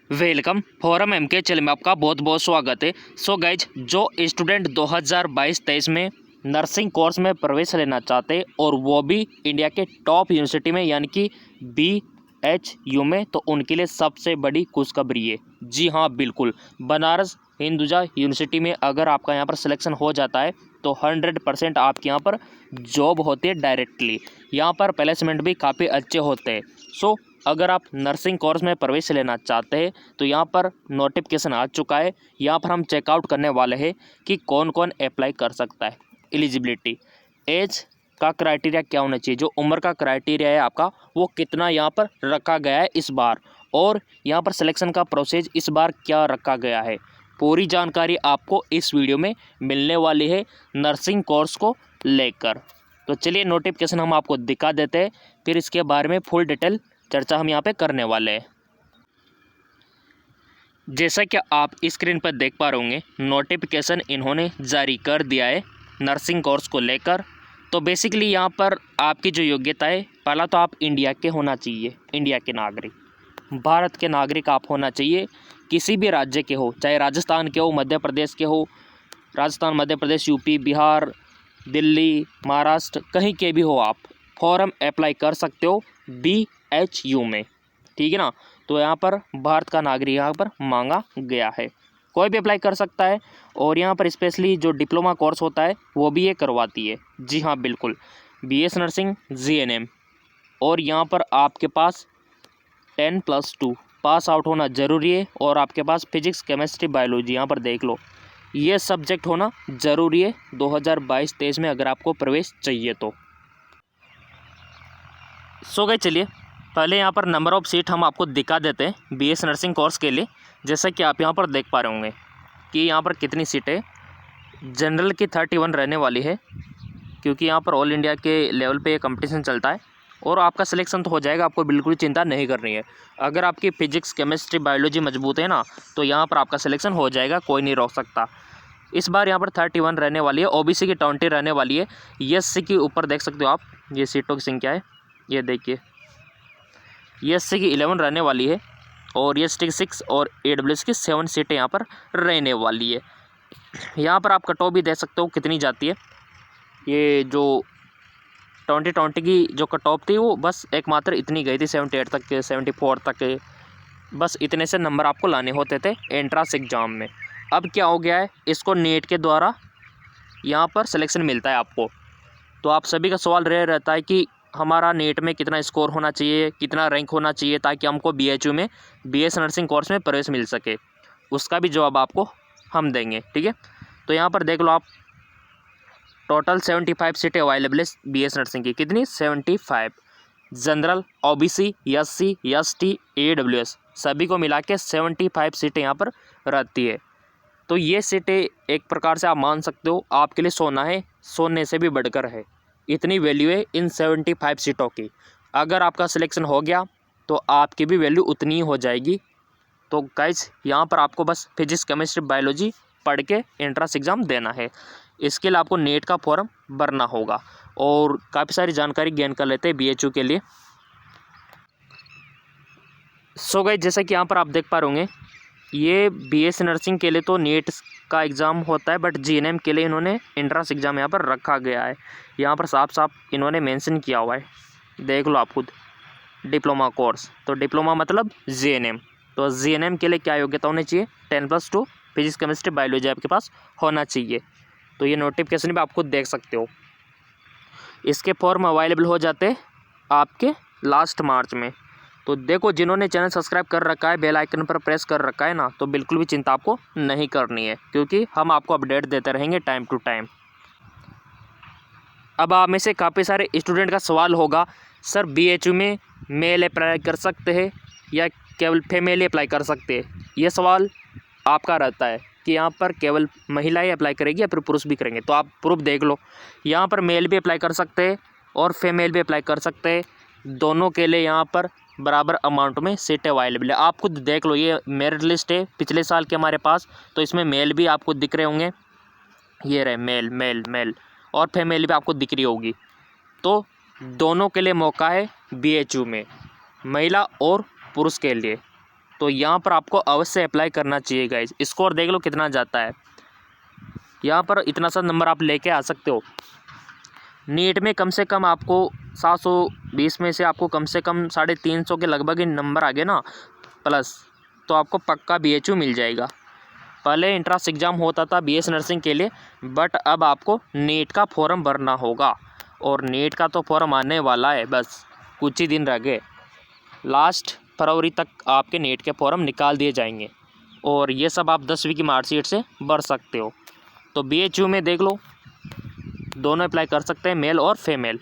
Welcome forum MK channel में आपका बहुत बहुत स्वागत है। सो गाइज, जो स्टूडेंट 2022-23 में नर्सिंग कोर्स में प्रवेश लेना चाहते हैं और वो भी इंडिया के टॉप यूनिवर्सिटी में यानी कि BHU में, तो उनके लिए सबसे बड़ी खुशखबरी है। जी हाँ, बिल्कुल, बनारस हिंदुजा यूनिवर्सिटी में अगर आपका यहाँ पर सिलेक्शन हो जाता है तो 100% आपके यहाँ पर जॉब होती है डायरेक्टली। यहाँ पर प्लेसमेंट भी काफ़ी अच्छे होते हैं। सो अगर आप नर्सिंग कोर्स में प्रवेश लेना चाहते हैं तो यहाँ पर नोटिफिकेशन आ चुका है। यहाँ पर हम चेकआउट करने वाले हैं कि कौन कौन अप्लाई कर सकता है। एलिजिबिलिटी, एज का क्राइटेरिया क्या होना चाहिए, जो उम्र का क्राइटेरिया है आपका वो कितना यहाँ पर रखा गया है इस बार, और यहाँ पर सिलेक्शन का प्रोसेस इस बार क्या रखा गया है। पूरी जानकारी आपको इस वीडियो में मिलने वाली है नर्सिंग कोर्स को लेकर। तो चलिए नोटिफिकेशन हम आपको दिखा देते हैं, फिर इसके बारे में फुल डिटेल चर्चा हम यहाँ पे करने वाले हैं। जैसा कि आप स्क्रीन पर देख पा रहे होंगे, नोटिफिकेशन इन्होंने जारी कर दिया है नर्सिंग कोर्स को लेकर। तो बेसिकली यहाँ पर आपकी जो योग्यता है, पहला तो आप इंडिया के होना चाहिए, इंडिया के नागरिक, भारत के नागरिक आप होना चाहिए। किसी भी राज्य के हो, चाहे राजस्थान के हो, मध्य प्रदेश के हो, राजस्थान, मध्य प्रदेश, यूपी, बिहार, दिल्ली, महाराष्ट्र, कहीं के भी हो, आप फॉर्म अप्लाई कर सकते हो BHU में, ठीक है ना। तो यहाँ पर भारत का नागरिक यहाँ पर मांगा गया है, कोई भी अप्लाई कर सकता है। और यहाँ पर स्पेशली जो डिप्लोमा कोर्स होता है वो भी ये करवाती है। जी हाँ, बिल्कुल, BS नर्सिंग, GNM। और यहाँ पर आपके पास 10+2 पास आउट होना ज़रूरी है, और आपके पास फिजिक्स, केमिस्ट्री, बायोलॉजी, यहाँ पर देख लो, ये सब्जेक्ट होना ज़रूरी है 2022-23 में अगर आपको प्रवेश चाहिए तो। सो गए, चलिए पहले यहाँ पर नंबर ऑफ़ सीट हम आपको दिखा देते हैं BS नर्सिंग कोर्स के लिए। जैसा कि आप यहाँ पर देख पा रहे होंगे कि यहाँ पर कितनी सीटें, जनरल की 31 रहने वाली है, क्योंकि यहाँ पर ऑल इंडिया के लेवल पे ये कंपटीशन चलता है। और आपका सिलेक्शन तो हो जाएगा, आपको बिल्कुल चिंता नहीं करनी है। अगर आपकी फिजिक्स, केमिस्ट्री, बायोलॉजी मजबूत है ना, तो यहाँ पर आपका सिलेक्शन हो जाएगा, कोई नहीं रोक सकता। इस बार यहाँ पर 31 रहने वाली है, OBC की 20 रहने वाली है, SC की ऊपर देख सकते हो आप, ये सीटों की संख्या है, ये देखिए, SC की 11 रहने वाली है, और ST की 6 और AWS की 7 सीटें यहाँ पर रहने वाली है। यहाँ पर आप कट ऑफ भी देख सकते हो कितनी जाती है। ये जो 2020 की जो कट ऑफ थी वो बस एकमात्र इतनी गई थी, 78 तक के, 74 तक के, बस इतने से नंबर आपको लाने होते थे एंट्रेंस एग्ज़ाम में। अब क्या हो गया है, इसको नेट के द्वारा यहाँ पर सिलेक्शन मिलता है आपको। तो आप सभी का सवाल रहता है कि हमारा नेट में कितना स्कोर होना चाहिए, कितना रैंक होना चाहिए, ताकि हमको BHU में BS नर्सिंग कोर्स में प्रवेश मिल सके। उसका भी जवाब आपको हम देंगे, ठीक है। तो यहाँ पर देख लो आप, टोटल 75 सीटें अवेलेबल है BS नर्सिंग की। कितनी? 75। General, OBC, SC, ST, AWS सभी को मिला के 75 सीटें यहाँ पर रहती है। तो ये सीटें एक प्रकार से आप मान सकते हो आपके लिए सोना है, सोने से भी बढ़कर है, इतनी वैल्यू है इन 75 सीटों की। अगर आपका सिलेक्शन हो गया तो आपकी भी वैल्यू उतनी ही हो जाएगी। तो गाइस, यहाँ पर आपको बस फिजिक्स, केमिस्ट्री, बायोलॉजी पढ़ के एंट्रेंस एग्ज़ाम देना है। इसके लिए आपको नेट का फॉर्म भरना होगा, और काफ़ी सारी जानकारी गेन कर लेते हैं BHU के लिए। सो गाइस, जैसा कि यहाँ पर आप देख पा रहे होंगे, ये BS नर्सिंग के लिए तो नेट का एग्ज़ाम होता है, बट GNM के लिए इन्होंने एंट्रेंस एग्ज़ाम यहाँ पर रखा गया है। यहाँ पर साफ साफ इन्होंने मेंशन किया हुआ है, देख लो आप खुद, डिप्लोमा कोर्स। तो डिप्लोमा मतलब GNM। तो GNM के लिए क्या योग्यता होनी चाहिए? 10+2 फिजिक्स, केमिस्ट्री, बायोलॉजी आपके पास होना चाहिए। तो ये नोटिफिकेशन भी आप खुद देख सकते हो। इसके फॉर्म अवेलेबल हो जाते आपके लास्ट मार्च में। तो देखो, जिन्होंने चैनल सब्सक्राइब कर रखा है, बेल आइकन पर प्रेस कर रखा है ना, तो बिल्कुल भी चिंता आपको नहीं करनी है, क्योंकि हम आपको अपडेट देते रहेंगे टाइम टू टाइम। अब आप में से काफ़ी सारे स्टूडेंट का सवाल होगा, सर BHU में मेल अप्लाई कर सकते हैं या केवल फीमेल अप्लाई कर सकते हैं? ये सवाल आपका रहता है कि यहाँ पर केवल महिलाएं अप्लाई करेगी या फिर पुरुष भी करेंगे। तो आप प्रूफ देख लो, यहाँ पर मेल भी अप्लाई कर सकते हैं और फीमेल भी अप्लाई कर सकते हैं। दोनों के लिए यहाँ पर बराबर अमाउंट में सीटें अवेलेबल है। आप खुद देख लो, ये मेरिट लिस्ट है पिछले साल के हमारे पास, तो इसमें मेल भी आपको दिख रहे होंगे, ये रहे मेल मेल मेल, और फीमेल भी आपको दिख रही होगी। तो दोनों के लिए मौका है BHU में, महिला और पुरुष के लिए। तो यहाँ पर आपको अवश्य अप्लाई करना चाहिए गाइज। स्कोर देख लो कितना जाता है, यहाँ पर इतना सा नंबर आप लेके आ सकते हो। नीट में कम से कम आपको 720 में से आपको कम से कम 350 के लगभग ही नंबर आ गए ना प्लस, तो आपको पक्का BHU मिल जाएगा। पहले एंट्रेंस एग्ज़ाम होता था BS नर्सिंग के लिए, बट अब आपको नीट का फॉर्म भरना होगा, और नीट का तो फॉर्म आने वाला है, बस कुछ ही दिन रह गए। लास्ट फरवरी तक आपके नीट के फॉर्म निकाल दिए जाएंगे, और ये सब आप 10वीं की मार्कशीट से भर सकते हो। तो BHU में देख लो, दोनों अप्लाई कर सकते हैं, मेल और फीमेल।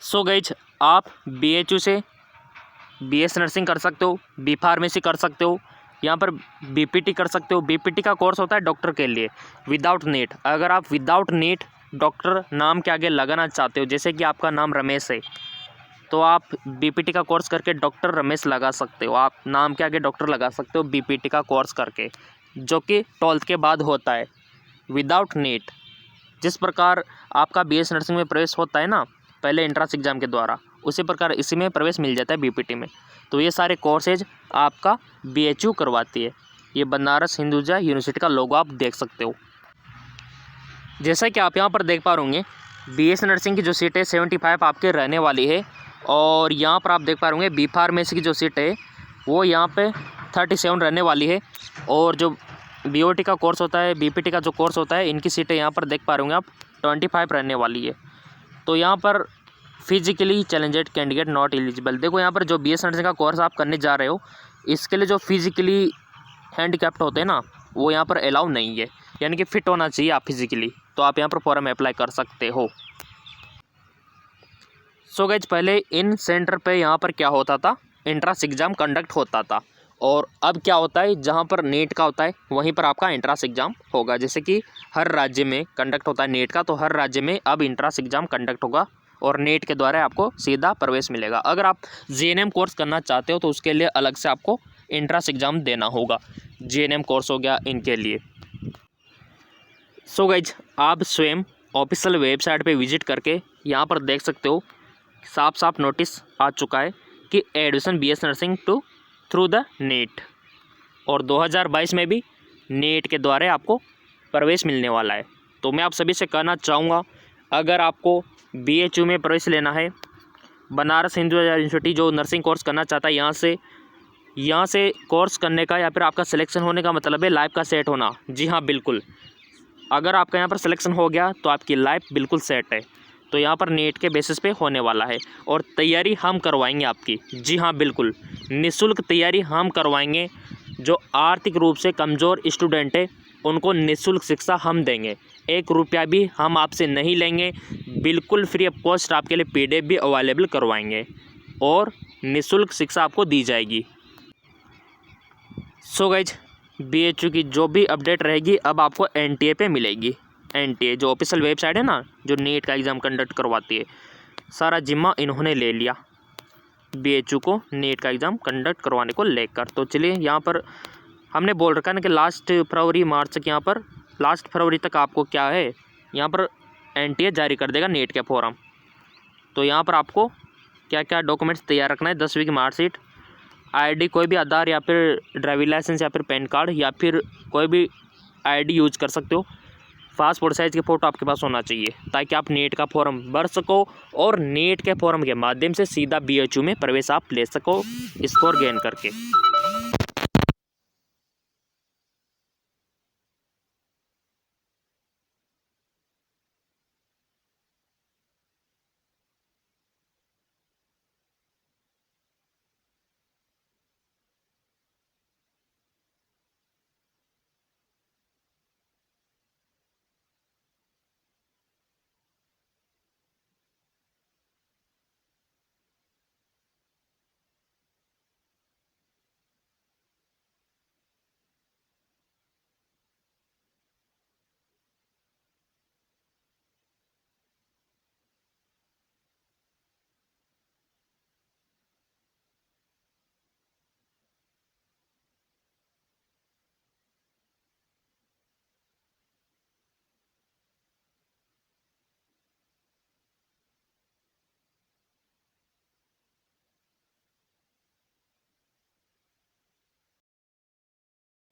सो गाइज, आप BHU से BS नर्सिंग कर सकते हो, B फार्मेसी कर सकते हो, यहाँ पर BPT कर सकते हो। BPT का कोर्स होता है डॉक्टर के लिए विदाउट नीट। अगर आप विदाउट नीट डॉक्टर नाम के आगे लगाना चाहते हो, जैसे कि आपका नाम रमेश है, तो आप BPT का कोर्स करके डॉक्टर रमेश लगा सकते हो। आप नाम के आगे डॉक्टर लगा सकते हो BPT का कोर्स करके, जो कि 12th के बाद होता है विदाउट नीट। जिस प्रकार आपका BS नर्सिंग में प्रवेश होता है ना पहले एंट्रेंस एग्ज़ाम के द्वारा, उसी प्रकार इसी में प्रवेश मिल जाता है BPT में। तो ये सारे कोर्सेज आपका BHU करवाती है। ये बनारस हिंदूजा यूनिवर्सिटी का लोगो आप देख सकते हो। जैसा कि आप यहाँ पर देख पा रहे BS नर्सिंग की जो सीट है 75 आपके रहने वाली है, और यहाँ पर आप देख पा रहे B फार्मेसी की जो सीट है वो यहाँ पे 37 रहने वाली है, और जो BOT का कोर्स होता है, BPT का जो कोर्स होता है, इनकी सीटें यहाँ पर देख पा रहे आप 25 रहने वाली है। तो यहाँ पर physically challenged candidate not eligible. देखो यहाँ पर जो BS नर्सिंग का कोर्स आप करने जा रहे हो, इसके लिए जो फिजिकली हैंडीकैप्ड होते हैं ना, वो यहाँ पर अलाउ नहीं है, यानी कि फिट होना चाहिए आप फिजिकली, तो आप यहाँ पर फॉर्म अप्लाई कर सकते हो। सो गाइज, पहले इन सेंटर पे यहाँ पर क्या होता था, एंट्रेंस एग्ज़ाम कंडक्ट होता था, और अब क्या होता है, जहाँ पर नीट का होता है वहीं पर आपका एंट्रेंस एग्ज़ाम होगा। जैसे कि हर राज्य में कंडक्ट होता है नीट का, तो हर राज्य में अब एंट्रेंस एग्ज़ाम कंडक्ट होगा, और नीट के द्वारा आपको सीधा प्रवेश मिलेगा। अगर आप JNM कोर्स करना चाहते हो तो उसके लिए अलग से आपको एंट्रेंस एग्ज़ाम देना होगा। JNM कोर्स हो गया इनके लिए। सो गाइज, आप स्वयं ऑफिशियल वेबसाइट पे विजिट करके यहाँ पर देख सकते हो, साफ साफ नोटिस आ चुका है कि admission BS nursing through the NEET, और 2022 में भी नीट के द्वारा आपको प्रवेश मिलने वाला है। तो मैं आप सभी से कहना चाहूँगा, अगर आपको BHU में प्रवेश लेना है, बनारस हिंदू यूनिवर्सिटी जो नर्सिंग कोर्स करना चाहता है, यहाँ से कोर्स करने का या फिर आपका सिलेक्शन होने का मतलब है लाइफ का सेट होना। जी हाँ, बिल्कुल, अगर आपका यहाँ पर सिलेक्शन हो गया तो आपकी लाइफ बिल्कुल सेट है। तो यहाँ पर नीट के बेसिस पे होने वाला है, और तैयारी हम करवाएंगे आपकी। जी हाँ, बिल्कुल निःशुल्क तैयारी हम करवाएंगे। जो आर्थिक रूप से कमज़ोर स्टूडेंट है उनको निःशुल्क शिक्षा हम देंगे, 1 रुपया भी हम आपसे नहीं लेंगे, बिल्कुल फ्री ऑफ कॉस्ट आपके लिए PDF भी अवेलेबल करवाएंगे, और निःशुल्क शिक्षा आपको दी जाएगी। सो गाइज, BHU की जो भी अपडेट रहेगी अब आपको NTA पे मिलेगी। NTA जो ऑफिशियल वेबसाइट है ना, जो नीट का एग्ज़ाम कंडक्ट करवाती है, सारा जिम्मा इन्होंने ले लिया BHU को नीट का एग्ज़ाम कंडक्ट करवाने को लेकर। तो चलिए, यहाँ पर हमने बोल रखा है ना कि लास्ट फरवरी मार्च तक, यहाँ पर लास्ट फरवरी तक आपको क्या है, यहाँ पर NTA जारी कर देगा नीट के फॉर्म। तो यहाँ पर आपको क्या क्या डॉक्यूमेंट्स तैयार रखना है, 10वीं की मार्कशीट, ID कोई भी आधार या फिर ड्राइविंग लाइसेंस या फिर पैन कार्ड या फिर कोई भी ID यूज कर सकते हो। पासपोर्ट साइज़ की फ़ोटो आपके पास होना चाहिए, ताकि आप नीट का फॉर्म भर सको, और नीट के फॉर्म के माध्यम से सीधा BHU में प्रवेश आप ले सको स्कोर गेन करके।